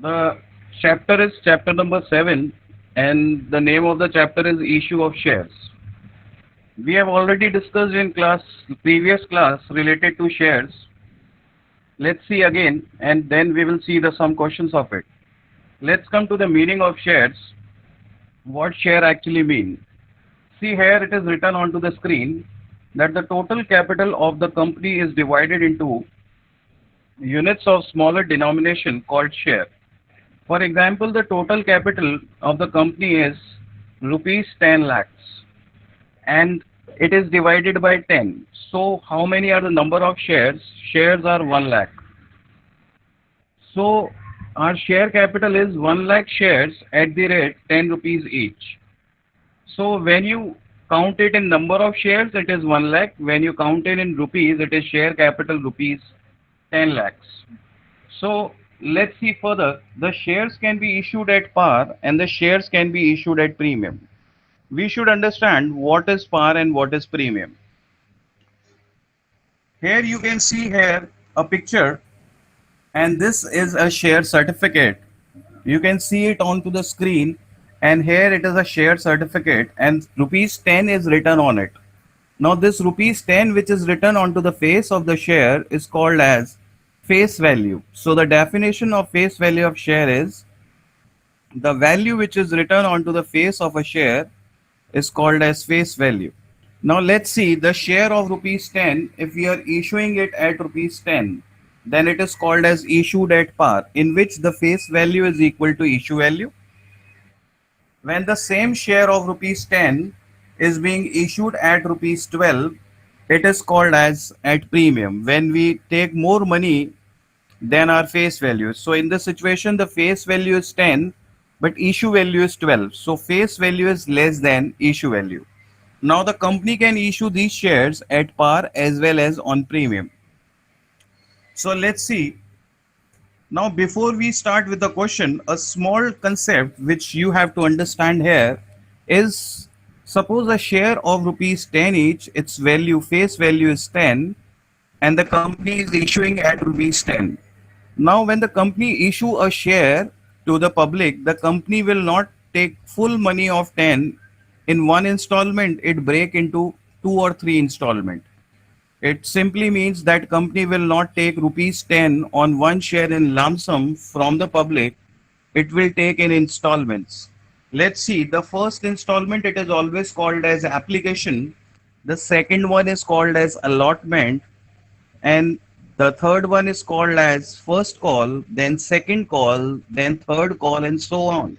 The chapter is chapter number 7, and the name of the chapter is Issue of Shares. We have already discussed in previous class related to shares. Let's see again, and then we will see the some questions of it. Let's come to the meaning of shares. What share actually mean? See here it is written onto the screen that the total capital of the company is divided into units of smaller denomination called share. For example, the total capital of the company is rupees 10 lakhs and it is divided by 10. So how many are the number of shares? Shares are 1 lakh. So our share capital is 1 lakh shares at the rate 10 rupees each. So when you count it in number of shares, it is 1 lakh. When you count it in rupees, it is share capital rupees 10 lakhs. So let's see further. The shares can be issued at par and the shares can be issued at premium. We should understand what is par and what is premium. Here you can see here a picture, and this is a share certificate. You can see it onto the screen, and here it is a share certificate and rupees 10 is written on it. Now this rupees 10 which is written onto the face of the share is called as face value. So the definition of face value of share is the value which is written onto the face of a share is called as face value. Now let's see the share of rupees 10. If we are issuing it at rupees 10, then it is called as issued at par, in which the face value is equal to issue value. When the same share of rupees 10 is being issued at rupees 12, it is called as at premium, when we take more money than our face value. So in this situation, the face value is 10, but issue value is 12. So face value is less than issue value. Now the company can issue these shares at par as well as on premium. So let's see. Now before we start with the question, a small concept which you have to understand here is, suppose a share of rupees 10 each, its value, face value is 10, and the company is issuing at rupees 10. Now when the company issue a share to the public, the company will not take full money of 10 in one installment. It break into 2 or 3 installment. It simply means that company will not take rupees 10 on one share in lump sum from the public. It will take in installments. Let's see, the first installment, it is always called as application. The second one is called as allotment, and the third one is called as first call, then second call, then third call, and so on.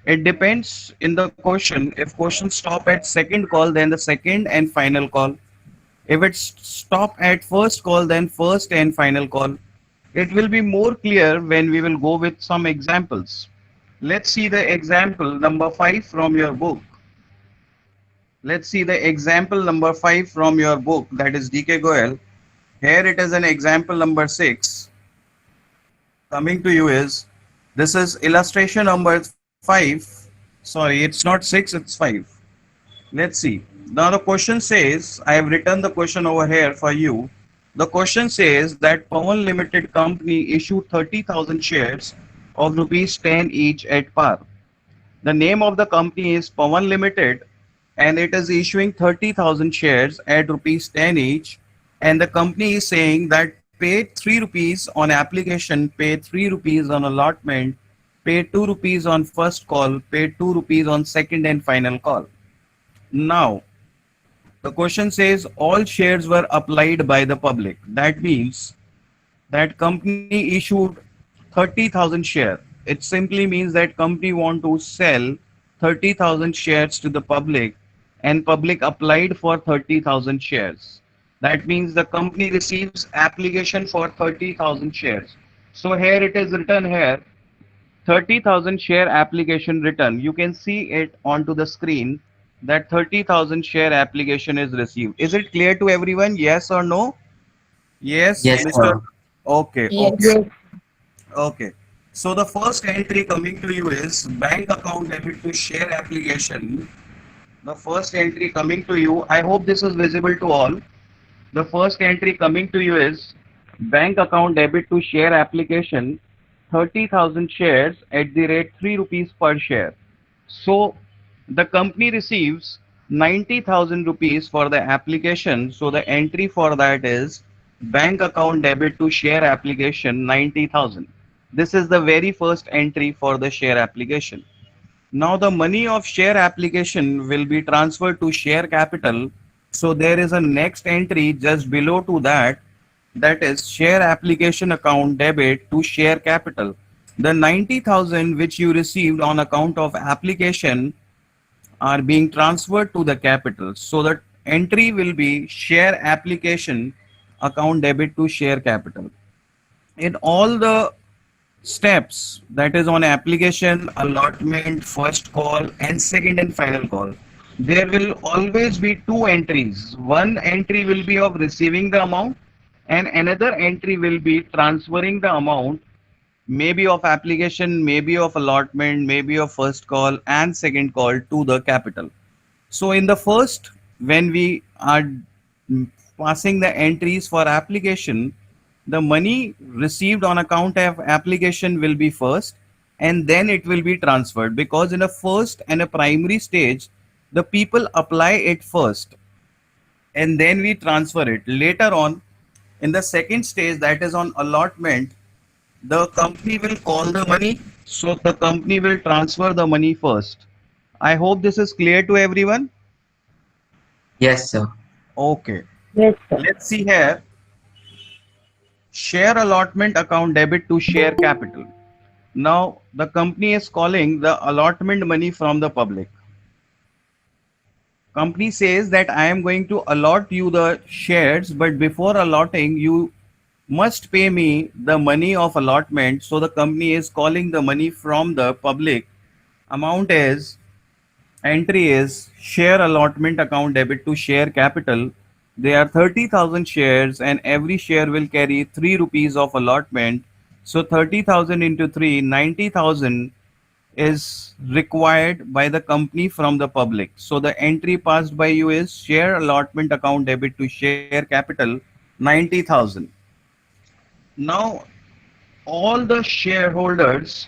It depends in the question. If question stop at second call, then the second and final call. If it's stop at first call, then first and final call. It will be more clear when we will go with some examples. Let's see the example number 5 from your book. Let's see the example number 5 from your book, that is DK Goel. Here it is an example number 6. Coming to you is, this is illustration number 5. Sorry, it's not 6, it's 5. Let's see. Now the question says, I have written the question over here for you. The question says that Pawan Limited Company issued 30,000 shares of rupees 10 each at par. The name of the company is Pawan Limited and it is issuing 30,000 shares at rupees 10 each, and the company is saying that pay 3 rupees on application, pay 3 rupees on allotment, pay 2 rupees on first call, pay 2 rupees on second and final call. Now, the question says all shares were applied by the public. That means that company issued 30,000 share. It simply means that company want to sell 30,000 shares to the public and public applied for 30,000 shares. That means the company receives application for 30,000 shares. So here it is written here, 30,000 share application written. You can see it onto the screen that 30,000 share application is received. Is it clear to everyone? Yes or no? Yes, Yes, Mr. sir. Okay, okay, Yes. okay. So the first entry coming to you is bank account debit to share application. The first entry coming to you, I hope this is visible to all. The first entry coming to you is bank account debit to share application 30,000 shares at the rate 3 rupees per share. So the company receives 90,000 rupees for the application. So the entry for that is bank account debit to share application 90,000. This is the very first entry for the share application. Now the money of share application will be transferred to share capital. So there is a next entry just below to that, that is share application account debit to share capital. The 90,000 which you received on account of application are being transferred to the capital. So the entry will be share application account debit to share capital. In all the steps, that is on application, allotment, first call, and second and final call, there will always be two entries. One entry will be of receiving the amount, and another entry will be transferring the amount, maybe of application, maybe of allotment, maybe of first call and second call to the capital. So in the first, when we are passing the entries for application, the money received on account of application will be first, and then it will be transferred, because in a first and a primary stage, the people apply it first and then we transfer it. Later on, in the second stage, that is on allotment, the company will call the money, so the company will transfer the money first. I hope this is clear to everyone. Yes, sir. Okay, Yes, sir. let's see here. Share allotment account debit to share capital. Now the company is calling the allotment money from the public. Company says that I am going to allot you the shares, but before allotting, you must pay me the money of allotment. So the company is calling the money from the public. Amount is, entry is share allotment account debit to share capital. There are 30,000 shares and every share will carry 3 rupees of allotment. So 30,000 into 3, 90,000 is required by the company from the public. So the entry passed by you is share allotment account debit to share capital 90,000. Now all the shareholders,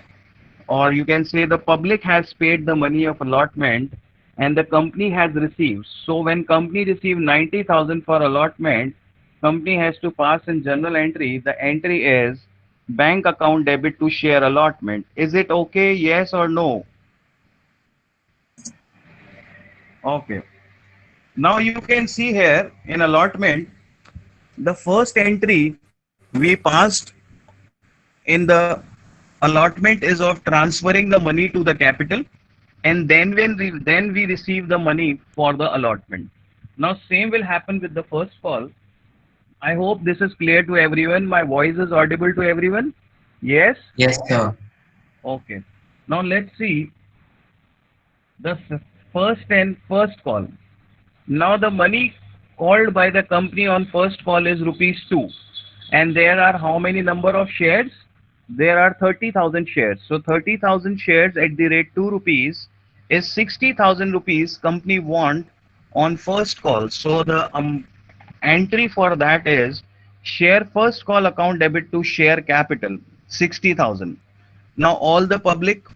or you can say the public, has paid the money of allotment and the company has received. So when company received 90,000 for allotment, company has to pass in journal entry. The entry is bank account debit to share allotment. Is it okay? Yes or no? Okay. Now you can see here in allotment, the first entry we passed in the allotment is of transferring the money to the capital, and then we receive the money for the allotment. Now same will happen with the first call. I hope this is clear to everyone. My voice is audible to everyone. Yes. Yes, sir. Okay. Now let's see the first and first call. Now the money called by the company on first call is rupees 2, and there are how many number of shares? There are 30,000 shares. So 30,000 shares at the rate 2 rupees is 60,000 rupees company want on first call. So the entry for that is share first call account debit to share capital 60,000. Now all the public,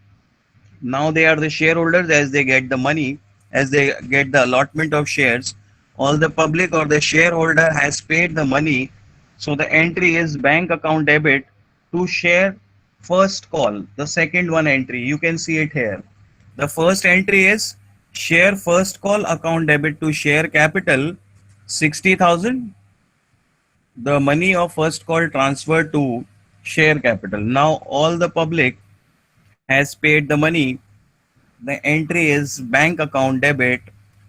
now they are the shareholders, as they get the money, as they get the allotment of shares, all the public or the shareholder has paid the money. So the entry is bank account debit to share first call. The second one entry, you can see it here. The first entry is share first call account debit to share capital 60,000. The money of first call transferred to share capital. Now all the public has paid the money. The entry is bank account debit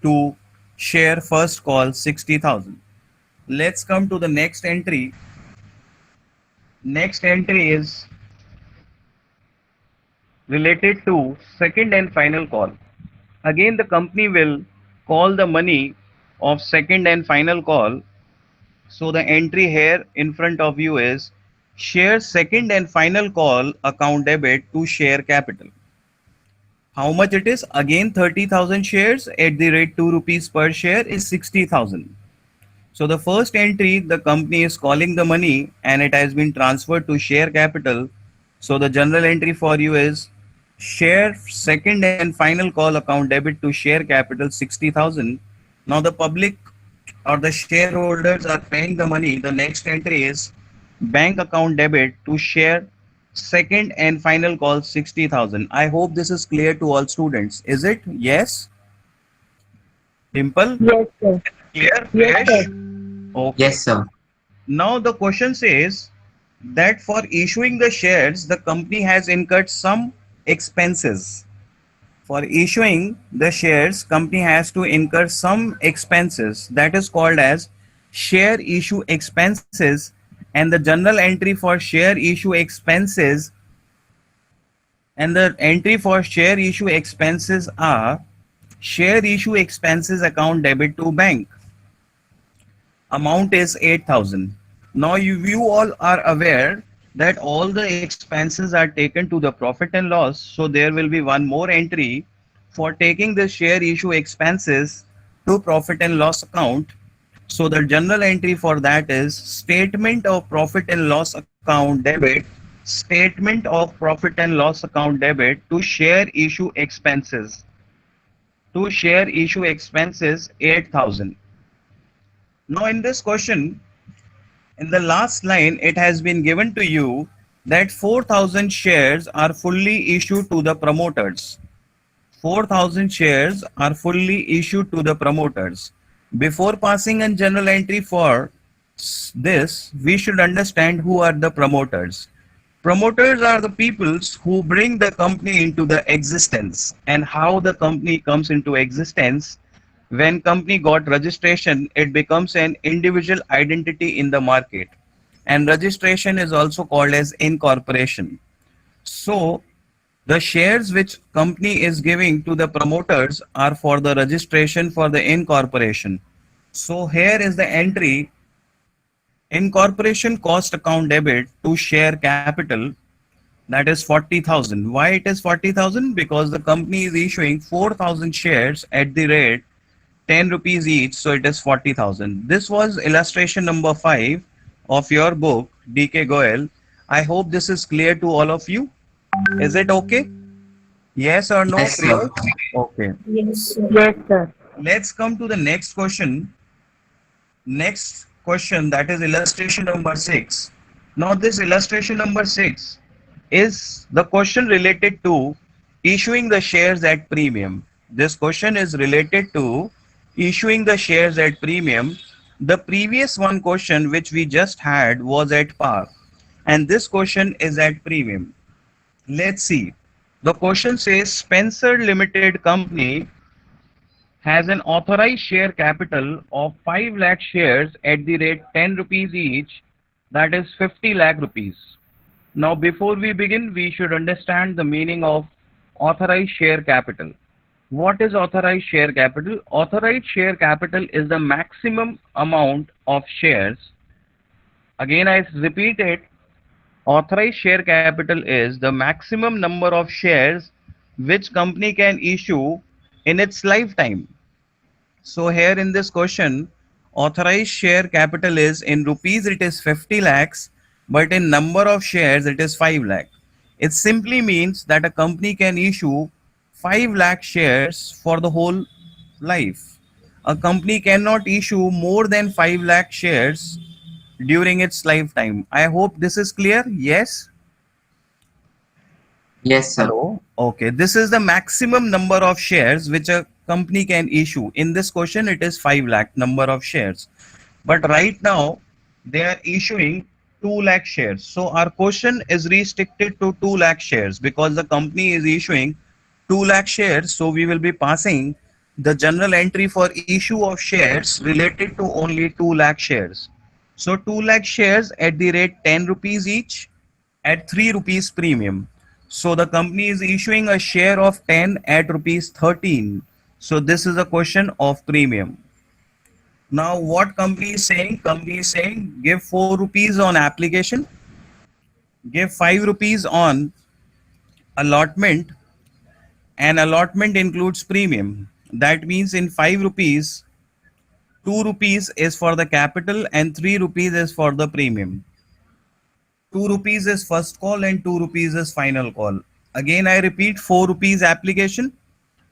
to share first call 60,000. Let's come to the next entry. Next entry is related to second and final call. Again, the company will call the money of second and final call. So the entry here in front of you is share second and final call account debit to share capital. How much it is? Again 30,000 shares at the rate 2 rupees per share is 60,000. So the first entry, the company is calling the money and it has been transferred to share capital So the journal entry for you is share second and final call account debit to share capital 60,000. Now the public or the shareholders are paying the money. The next entry is bank account debit to share second and final call 60,000. I hope this is clear to all students. Is it? Yes? Dimple? Yes, sir. Clear? Yes, sir. Fresh? Okay. Yes, sir. Now the question says that for issuing the shares, the company has incurred some expenses. For issuing the shares, company has to incur some expenses that is called as share issue expenses, and the journal entry for share issue expenses and the entry for share issue expenses are share issue expenses account debit to bank. Amount is 8,000. Now you all are aware that all the expenses are taken to the profit and loss. So there will be one more entry for taking the share issue expenses to profit and loss account. So the general entry for that is statement of profit and loss account debit, statement of profit and loss account debit to share issue expenses. To share issue expenses 8,000. Now in this question, in the last line, it has been given to you that 4,000 shares are fully issued to the promoters. 4,000 shares are fully issued to the promoters. Before passing a journal entry for this, we should understand who are the promoters. Promoters are the peoples who bring the company into the existence, and how the company comes into existence. When company got registration, it becomes an individual identity in the market, and registration is also called as incorporation. So the shares which company is giving to the promoters are for the registration for the incorporation. So here is the entry: incorporation cost account debit to share capital, that is 40,000. Why it is 40,000? Because the company is issuing 4,000 shares at the rate 10 rupees each, so it is 40,000. This was illustration number 5 of your book, DK Goel. I hope this is clear to all of you. Is it okay? Yes or no, Yes, sir. Priyank? Okay. Yes, sir. Yes, sir. Let's come to the next question. Next question, that is illustration number 6. Now this illustration number 6 is the question related to issuing the shares at premium. This question is related to issuing the shares at premium. The previous one question which we just had was at par, and this question is at premium. Let's see. The question says Spencer Limited Company has an authorized share capital of 5 lakh shares at the rate 10 rupees each, that is 50 lakh rupees. Now before we begin, we should understand the meaning of authorized share capital. What is authorized share capital? Authorized share capital is the maximum amount of shares. Again, I repeat it. Authorized share capital is the maximum number of shares which company can issue in its lifetime. So here in this question, authorized share capital is in rupees it is 50 lakhs, but in number of shares it is 5 lakh. It simply means that a company can issue 5 lakh shares for the whole life. A company cannot issue more than 5 lakh shares during its lifetime. I hope this is clear. Yes. Yes, sir. Hello. Okay. This is the maximum number of shares which a company can issue. In this question, it is 5 lakh number of shares. But right now, they are issuing 2 lakh shares. So our question is restricted to 2 lakh shares because the company is issuing 2 lakh shares. So we will be passing the general entry for issue of shares related to only 2 lakh shares. So 2 lakh shares at the rate 10 rupees each at 3 rupees premium. So the company is issuing a share of 10 at rupees 13. So this is a question of premium. Now what company is saying? Company is saying give 4 rupees on application, give 5 rupees on allotment, and allotment includes premium. That means in 5 rupees, 2 rupees is for the capital and 3 rupees is for the premium. 2 rupees is first call and 2 rupees is final call. Again, I repeat, 4 rupees application,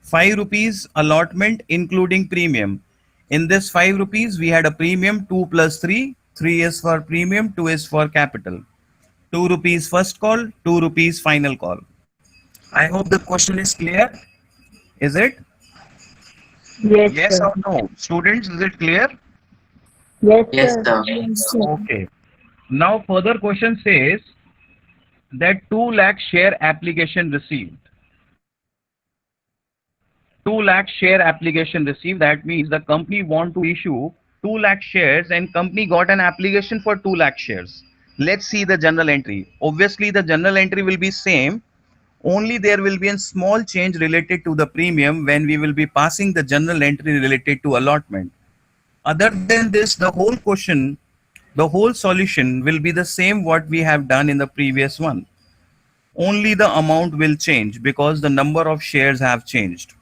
5 rupees allotment including premium. In this 5 rupees, we had a premium 2 plus 3. 3 is for premium, 2 is for capital. 2 rupees first call, 2 rupees final call. I hope the question is clear. Is it? Yes, Yes sir. or no? Students, is it clear? Yes, Yes, sir. sir. Okay. Now further question says that 2 lakh share application received. 2 lakh share application received. That means the company want to issue 2 lakh shares and company got an application for 2 lakh shares. Let's see the journal entry. Obviously the journal entry will be same. Only there will be a small change related to the premium when we will be passing the journal entry related to allotment. Other than this, the whole question, the whole solution will be the same what we have done in the previous one. Only the amount will change because the number of shares have changed.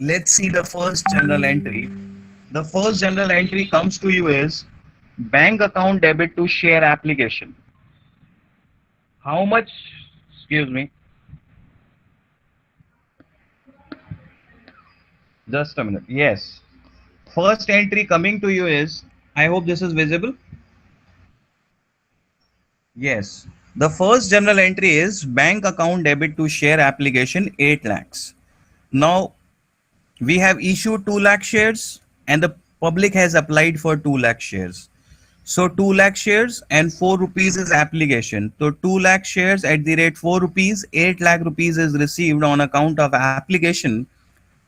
Let's see the first journal entry. The first journal entry comes to you is bank account debit to share application. How much, excuse me, just a minute. Yes. First entry coming to you is, I hope this is visible. Yes. The first journal entry is bank account debit to share application 8 lakhs. Now we have issued 2 lakh shares and the public has applied for 2 lakh shares. So 2 lakh shares and 4 rupees is application. So 2 lakh shares at the rate 4 rupees, 8 lakh rupees is received on account of application.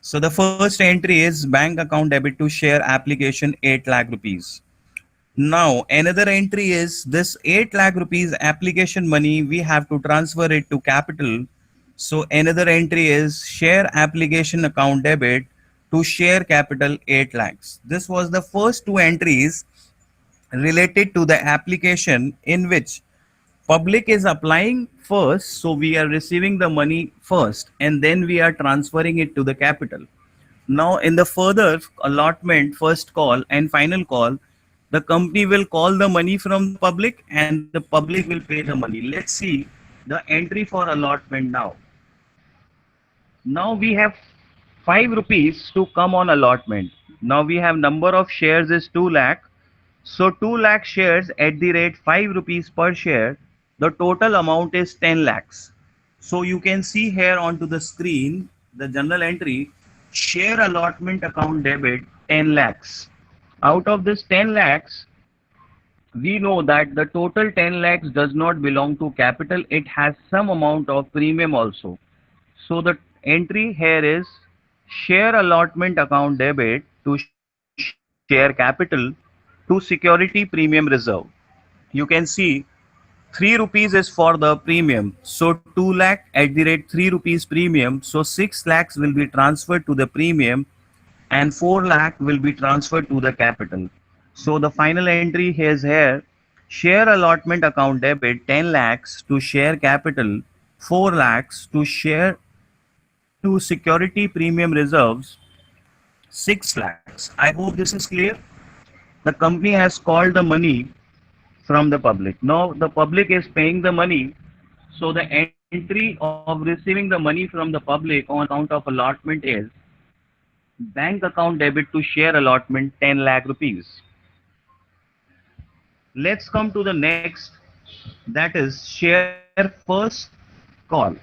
So the first entry is bank account debit to share application 8 lakh rupees. Now another entry is this 8 lakh rupees application money we have to transfer it to capital. So another entry is share application account debit to share capital 8 lakhs. This was the first two entries related to the application in which public is applying first, so we are receiving the money first and then we are transferring it to the capital. Now in the further allotment, first call and final call, the company will call the money from the public and the public will pay the money. Let's see the entry for allotment now. Now we have 5 rupees to come on allotment. Now we have number of shares is 2 lakh. So 2 lakh shares at the rate 5 rupees per share, the total amount is 10 lakhs. So you can see here onto the screen, the journal entry, share allotment account debit 10 lakhs. Out of this 10 lakhs, we know that the total 10 lakhs does not belong to capital. It has some amount of premium also. So the entry here is share allotment account debit to share capital to security premium reserve. You can see 3 rupees is for the premium. So 2 lakh at the rate 3 rupees premium. So 6 lakhs will be transferred to the premium and 4 lakh will be transferred to the capital. So the final entry is here, share allotment account debit 10 lakhs to share capital, 4 lakhs to share to security premium reserves, 6 lakhs. I hope this is clear. The company has called the money from the public. Now the public is paying the money. So the entry of receiving the money from the public on account of allotment is bank account debit to share allotment 10 lakh rupees. Let's come to the next, that is share first call.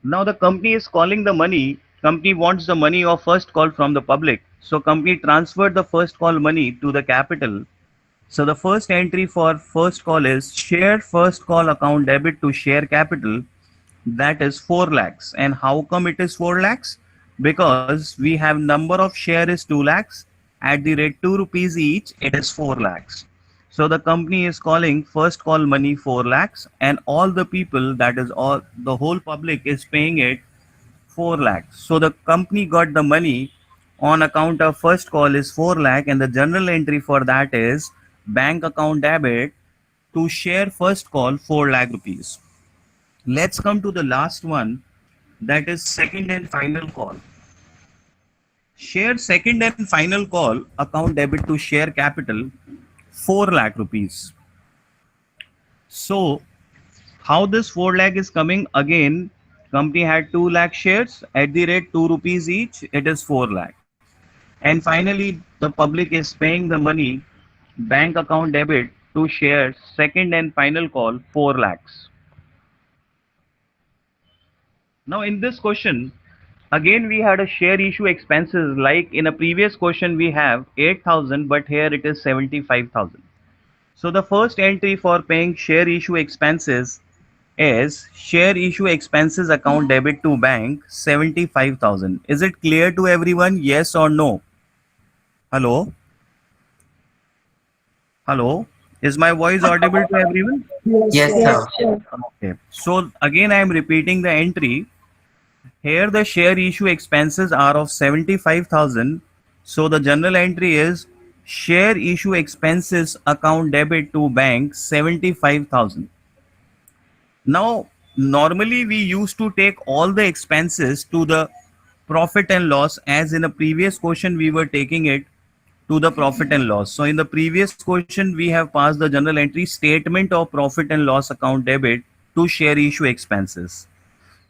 Now the company is calling the money. Company wants the money of first call from the public. So company transferred the first call money to the capital. So the first entry for first call is share first call account debit to share capital, that is 4 lakhs. And how come it is 4 lakhs? Because we have number of share is 2 lakhs at the rate 2 rupees each, it is 4 lakhs. So the company is calling first call money 4 lakhs and all the people, that is all the whole public is paying it 4 lakhs. So the company got the money on account of first call is 4 lakh and the general entry for that is bank account debit to share first call 4 lakh rupees. Let's come to the last one, that is second and final call. Share second and final call account debit to share capital 4 lakh rupees. So how this 4 lakh is coming again? Company had 2 lakh shares at the rate 2 rupees each. It is 4 lakh. And finally, the public is paying the money, bank account debit to shares, second and final call 4 lakhs. Now in this question, again we had a share issue expenses, like in a previous question we have 8,000, but here it is 75,000. So the first entry for paying share issue expenses is share issue expenses account debit to bank 75,000. Is it clear to everyone? Yes or no? Hello? Hello? Is my voice audible to everyone? Yes, Yes, sir. sure. Okay. So again I am repeating the entry. Here the share issue expenses are of 75,000. So the journal entry is share issue expenses account debit to bank 75,000. Now, normally we used to take all the expenses to the profit and loss, as in a previous question we were taking it to the profit and loss. So in the previous question we have passed the journal entry statement of profit and loss account debit to share issue expenses.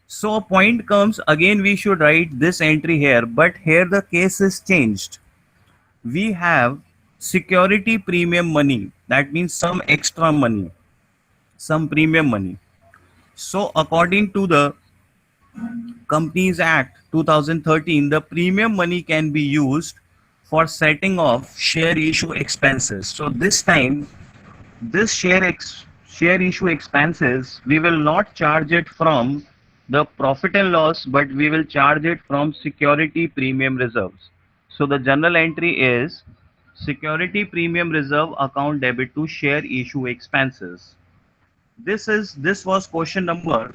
So a point comes again, we should write this entry here, but here the case is changed. We have security premium money, that means some extra money, some premium money. So according to the Companies Act 2013, the premium money can be used for setting off share issue expenses. So this time, this share issue expenses, we will not charge it from the profit and loss, but we will charge it from security premium reserves. So the journal entry is security premium reserve account debit to share issue expenses. This was question number,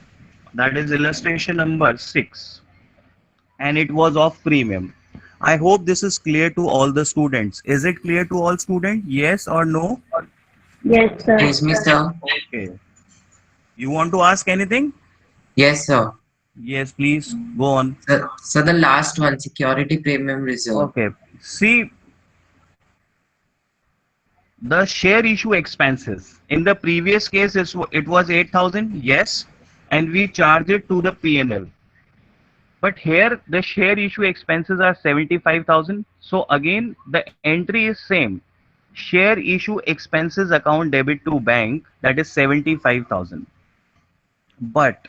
that is illustration number 6, and it was of premium. I hope this is clear to all the students. Is it clear to all students? Yes or no? Yes, sir. Yes, mister. Okay. You want to ask anything? Yes, sir. Yes, please go on. So the last one, security premium reserve. Okay. See, the share issue expenses. In the previous case, it was 8,000. Yes. And we charge it to the P&L. But here the share issue expenses are 75,000. So again, the entry is same. Share issue expenses account debit to bank, that is 75,000. But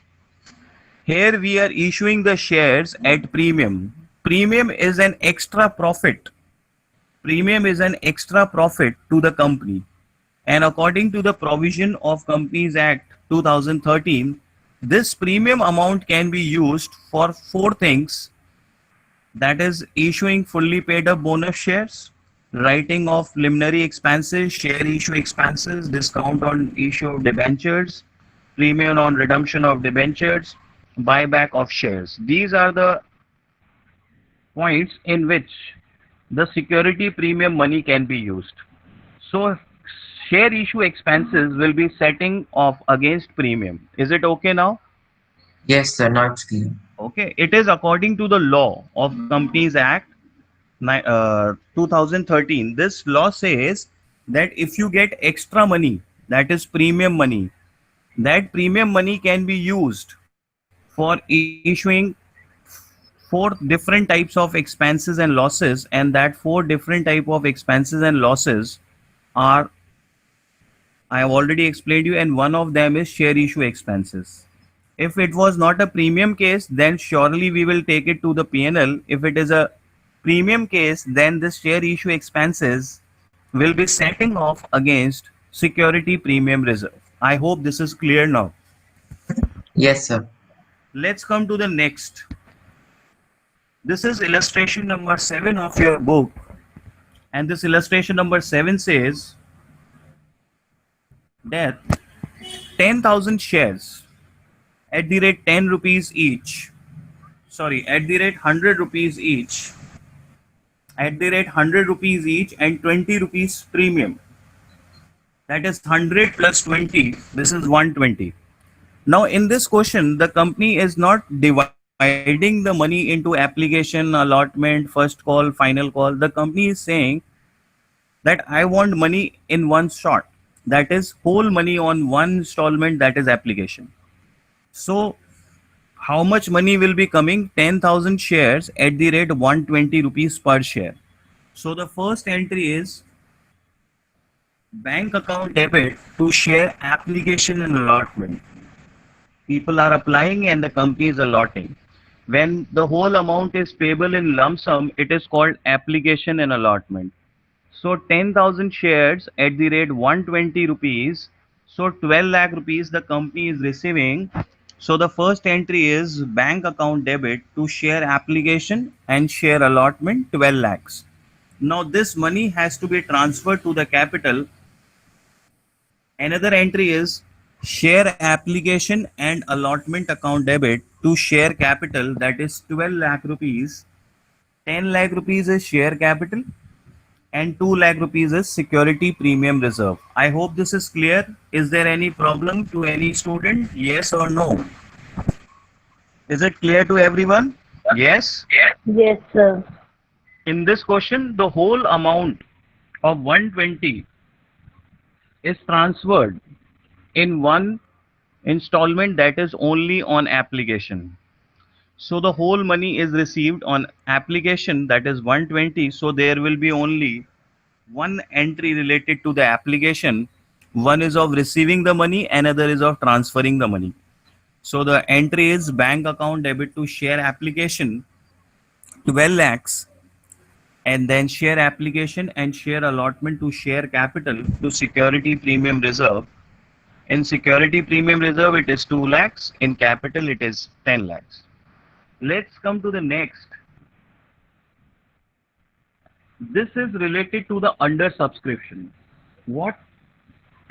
here we are issuing the shares at premium. Premium is an extra profit. Premium is an extra profit to the company. And according to the provision of Companies Act 2013, this premium amount can be used for 4 things, that is issuing fully paid up bonus shares, writing off preliminary expenses, share issue expenses, discount on issue of debentures, premium on redemption of debentures, buyback of shares. These are the points in which the security premium money can be used. So share issue expenses will be setting off against premium. Is it okay now? Yes, sir. Now it's clear. Okay, it is according to the law of Companies Act 2013. This law says that if you get extra money, that is premium money, that premium money can be used for issuing 4 different types of expenses and losses, and that 4 different type of expenses and losses are, I have already explained you, and one of them is share issue expenses. If it was not a premium case, then surely we will take it to the P&L. If it is a premium case, then this share issue expenses will be setting off against security premium reserve. I hope this is clear now. Yes, sir. Let's come to the next. This is illustration number 7 of your book, and this illustration number 7 says that 10,000 shares at the rate 10 rupees each, sorry, at the rate 100 rupees each, at the rate 100 rupees each and 20 rupees premium, that is 100 plus 20, this is 120. Now in this question, the company is not dividing the money into application, allotment, first call, final call. The company is saying that I want money in one shot. that is whole money on one installment, that is application. So how much money will be coming? 10,000 shares at the rate 120 rupees per share. So the first entry is bank account debit to share application and allotment. People are applying and the company is allotting. When the whole amount is payable in lump sum, it is called application and allotment. So 10,000 shares at the rate 120 rupees. So 12 lakh rupees the company is receiving. So the first entry is bank account debit to share application and share allotment 12 lakhs. Now this money has to be transferred to the capital. Another entry is share application and allotment account debit to share capital, that is 12 lakh rupees. 10 lakh rupees is share capital and 2 lakh rupees is security premium reserve. I hope this is clear. Is there any problem to any student? Yes or no? Is it clear to everyone? Yes. Yes, sir. In this question, the whole amount of 120 is transferred in one installment, that is only on application. So the whole money is received on application, that is 120. So there will be only one entry related to the application. One is of receiving the money, another is of transferring the money. So the entry is bank account debit to share application 12 lakhs, and then share application and share allotment to share capital to security premium reserve. In security premium reserve it is 2 lakhs, in capital it is 10 lakhs. Let's come to the next. This is related to the under subscription. What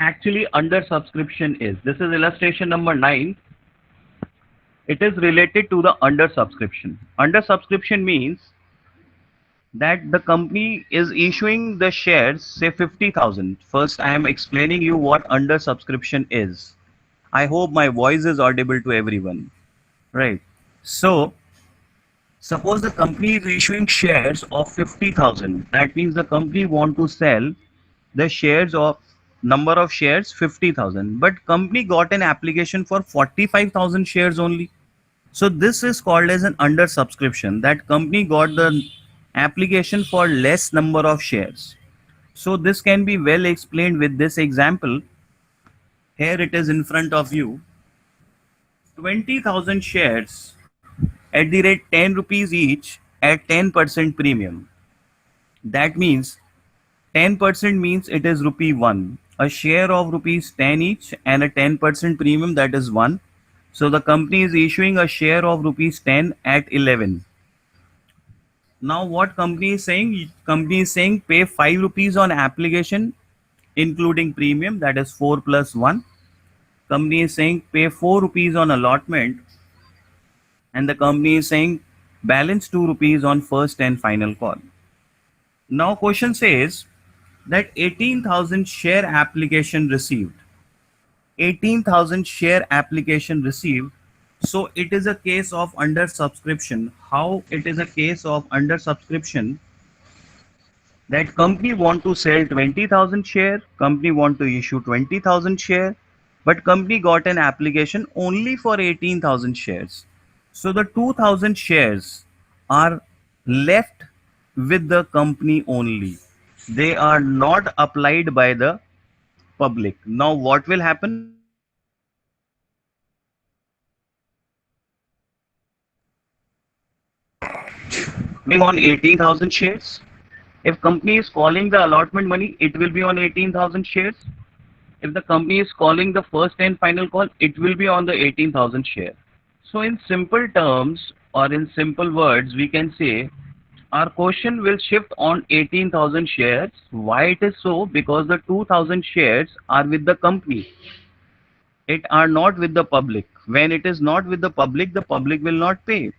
actually under subscription is? This is illustration number 9. It is related to the under subscription. Under subscription means that the company is issuing the shares, say 50,000. First, I am explaining you what under subscription is. I hope my voice is audible to everyone. Right. So, suppose the company is issuing shares of 50,000. That means the company want to sell the shares of number of shares 50,000. But company got an application for 45,000 shares only. So this is called as an under subscription. That company got the application for less number of shares. So this can be well explained with this example. Here it is in front of you. 20,000 shares at the rate 10 rupees each at 10% premium. That means 10% means it is rupee 1. A share of rupees 10 each and a 10% premium, that is 1. So the company is issuing a share of rupees 10 at 11. Now what company is saying? Company is saying pay 5 rupees on application including premium, that is 4 plus 1. Company is saying pay 4 rupees on allotment, and the company is saying balance 2 rupees on first and final call. Now question says that 18,000 share application received. 18,000 share application received. So it is a case of under subscription. How it is a case of under subscription? That company want to sell 20,000 share, company want to issue 20,000 share, but company got an application only for 18,000 shares. So the 2,000 shares are left with the company only. They are not applied by the public. Now what will happen? On 18,000 shares. If company is calling the allotment money, it will be on 18,000 shares. If the company is calling the first and final call, it will be on the 18,000 share. So in simple terms or in simple words, we can say our question will shift on 18,000 shares. Why it is so? Because the 2,000 shares are with the company. It are not with the public. When it is not with the public will not pay.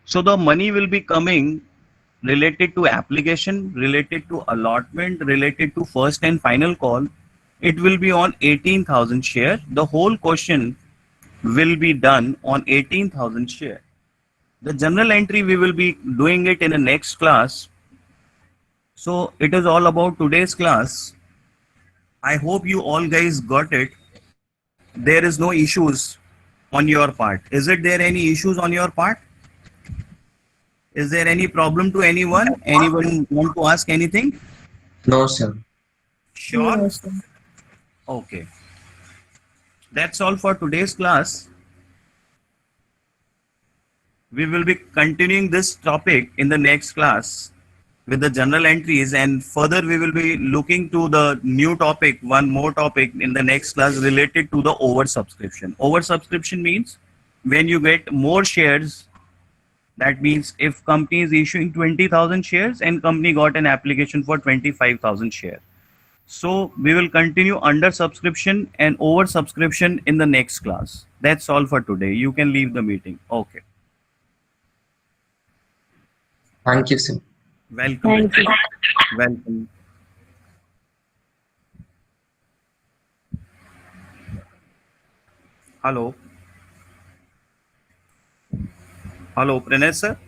So the money will be coming related to application, related to allotment, related to first and final call. It will be on 18,000 share. The whole question will be done on 18,000 share. The general entry we will be doing it in the next class. So it is all about today's class. I hope you all guys got it. There is no issues on your part. Is it there any issues on your part? Is there any problem to anyone? Anyone want to ask anything? No, sir. Sure. Okay. That's all for today's class. We will be continuing this topic in the next class with the journal entries, and further we will be looking to the new topic, one more topic in the next class related to the oversubscription. Oversubscription means when you get more shares. That means if company is issuing 20,000 shares and company got an application for 25,000 shares. So we will continue under subscription and over subscription in the next class. That's all for today. You can leave the meeting. Okay. Thank you, sir. Welcome. Thank you. Welcome. Hello. Hello, Pranay sir.